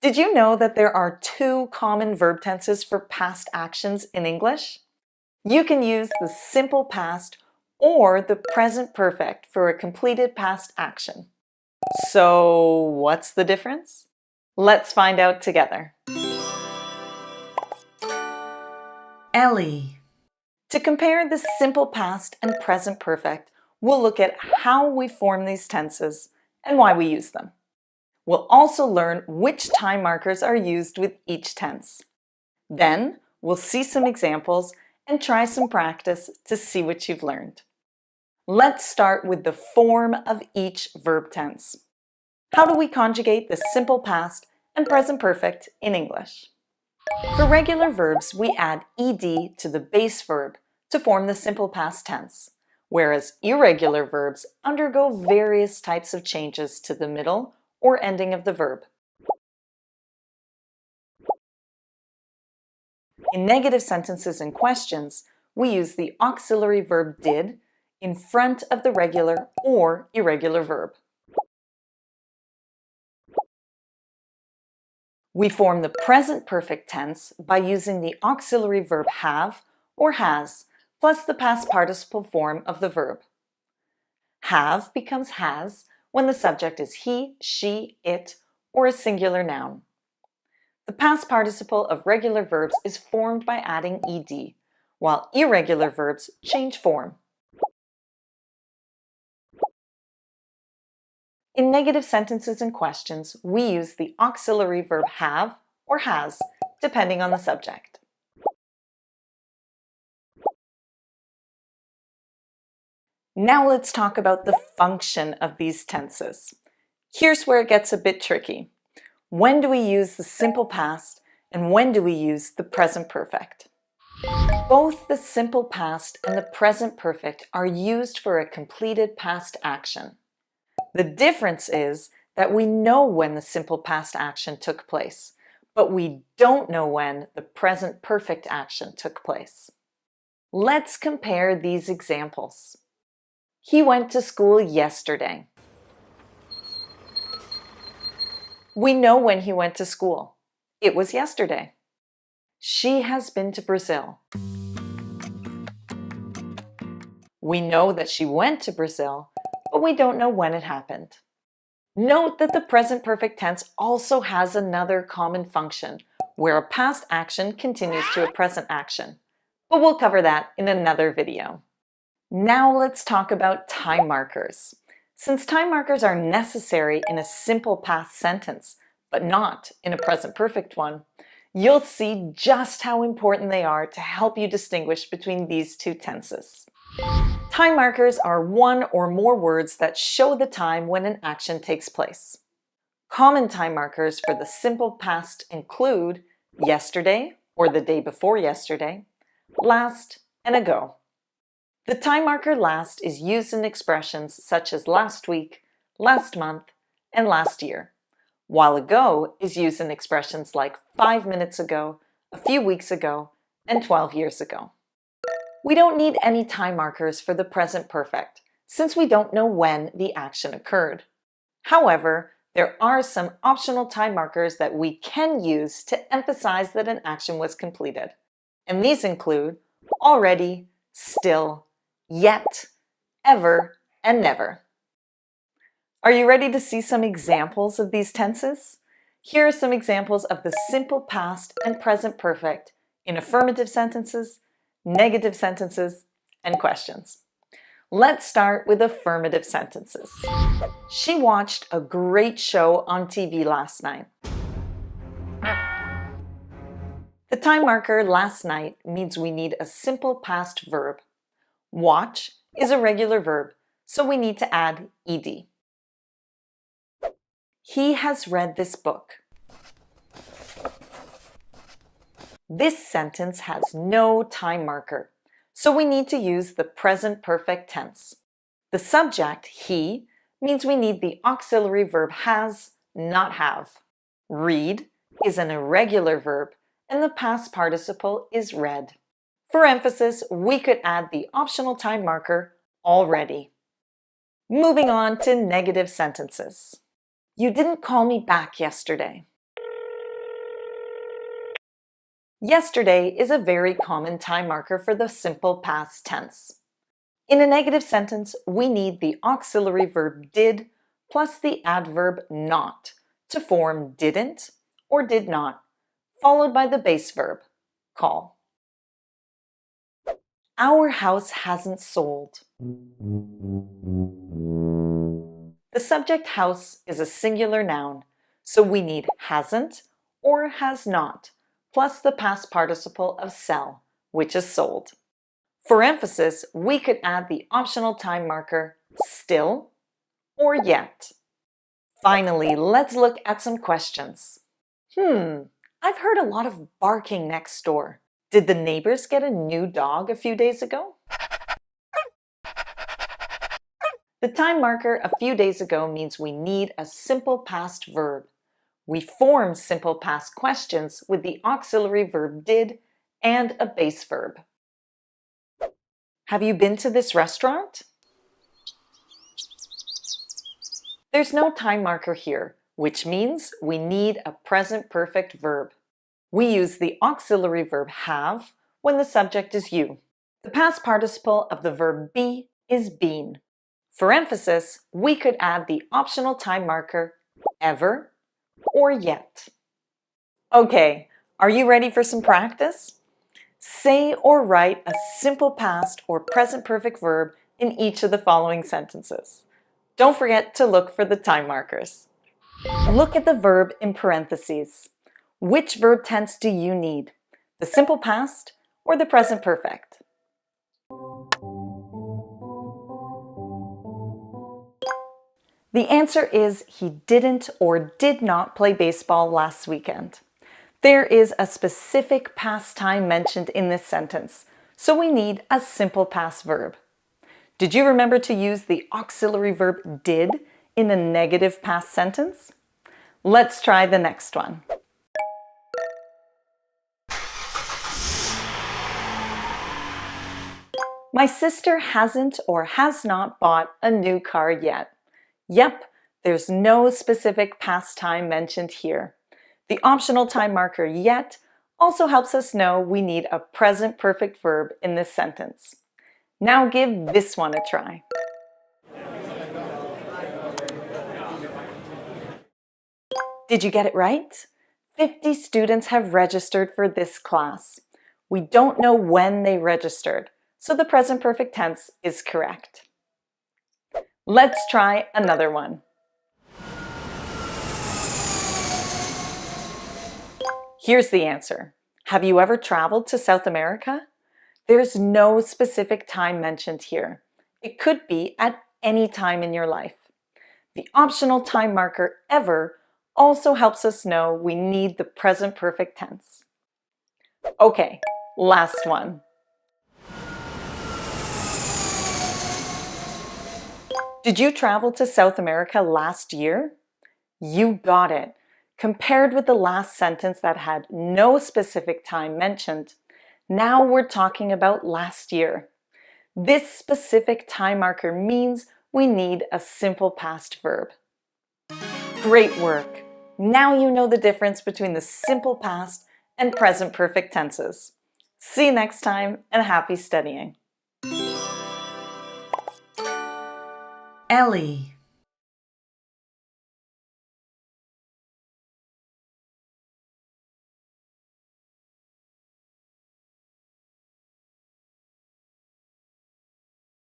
Did you know that there are two common verb tenses for past actions in English? You can use the simple past or the present perfect for a completed past action. So, what's the difference? Let's find out together. Ellii. To compare the simple past and present perfect, we'll look at how we form these tenses and why we use them. We'll also learn which time markers are used with each tense. Then, we'll see some examples and try some practice to see what you've learned. Let's start with the form of each verb tense. How do we conjugate the simple past and present perfect in English? For regular verbs, we add ed to the base verb to form the simple past tense, whereas irregular verbs undergo various types of changes to the middle or ending of the verb. In negative sentences and questions, we use the auxiliary verb did in front of the regular or irregular verb. We form the present perfect tense by using the auxiliary verb have or has plus the past participle form of the verb. Have becomes has when the subject is he, she, it, or a singular noun. The past participle of regular verbs is formed by adding ed, while irregular verbs change form. In negative sentences and questions, we use the auxiliary verb have or has, depending on the subject. Now let's talk about the function of these tenses. Here's where it gets a bit tricky. When do we use the simple past and when do we use the present perfect? Both the simple past and the present perfect are used for a completed past action. The difference is that we know when the simple past action took place, but we don't know when the present perfect action took place. Let's compare these examples. He went to school yesterday. We know when he went to school. It was yesterday. She has been to Brazil. We know that she went to Brazil, but we don't know when it happened. Note that the present perfect tense also has another common function, where a past action continues to a present action, but we'll cover that in another video. Now let's talk about time markers. Since time markers are necessary in a simple past sentence, but not in a present perfect one, you'll see just how important they are to help you distinguish between these two tenses. Time markers are one or more words that show the time when an action takes place. Common time markers for the simple past include yesterday or the day before yesterday, last, and ago. The time marker last is used in expressions such as last week, last month, and last year, while ago is used in expressions like 5 minutes ago, a few weeks ago, and 12 years ago. We don't need any time markers for the present perfect, since we don't know when the action occurred. However, there are some optional time markers that we can use to emphasize that an action was completed. And these include already, still, yet, ever, and never. Are you ready to see some examples of these tenses? Here are some examples of the simple past and present perfect in affirmative sentences, negative sentences, and questions. Let's start with affirmative sentences. She watched a great show on TV last night. The time marker last night means we need a simple past verb. Watch is a regular verb, so we need to add ed. He has read this book. This sentence has no time marker, so we need to use the present perfect tense. The subject, he, means we need the auxiliary verb has, not have. Read is an irregular verb, and the past participle is read. For emphasis, we could add the optional time marker already. Moving on to negative sentences. You didn't call me back yesterday. Yesterday is a very common time marker for the simple past tense. In a negative sentence, we need the auxiliary verb did plus the adverb not to form didn't or did not, followed by the base verb, call. Our house hasn't sold. The subject house is a singular noun, so we need hasn't or has not, plus the past participle of sell, which is sold. For emphasis, we could add the optional time marker still or yet. Finally, let's look at some questions. I've heard a lot of barking next door. Did the neighbors get a new dog a few days ago? The time marker a few days ago means we need a simple past verb. We form simple past questions with the auxiliary verb did and a base verb. Have you been to this restaurant? There's no time marker here, which means we need a present perfect verb. We use the auxiliary verb have when the subject is you. The past participle of the verb be is been. For emphasis, we could add the optional time marker ever or yet. Okay, are you ready for some practice? Say or write a simple past or present perfect verb in each of the following sentences. Don't forget to look for the time markers. Look at the verb in parentheses. Which verb tense do you need? The simple past or the present perfect? The answer is he didn't or did not play baseball last weekend. There is a specific past time mentioned in this sentence, so we need a simple past verb. Did you remember to use the auxiliary verb did in a negative past sentence? Let's try the next one. My sister hasn't or has not bought a new car yet. Yep, there's no specific past time mentioned here. The optional time marker yet also helps us know we need a present perfect verb in this sentence. Now give this one a try. Did you get it right? 50 students have registered for this class. We don't know when they registered, so the present perfect tense is correct. Let's try another one. Here's the answer. Have you ever traveled to South America? There's no specific time mentioned here. It could be at any time in your life. The optional time marker ever also helps us know we need the present perfect tense. Okay, last one. Did you travel to South America last year? You got it. Compared with the last sentence that had no specific time mentioned, now we're talking about last year. This specific time marker means we need a simple past verb. Great work! Now you know the difference between the simple past and present perfect tenses. See you next time and happy studying! Ellii.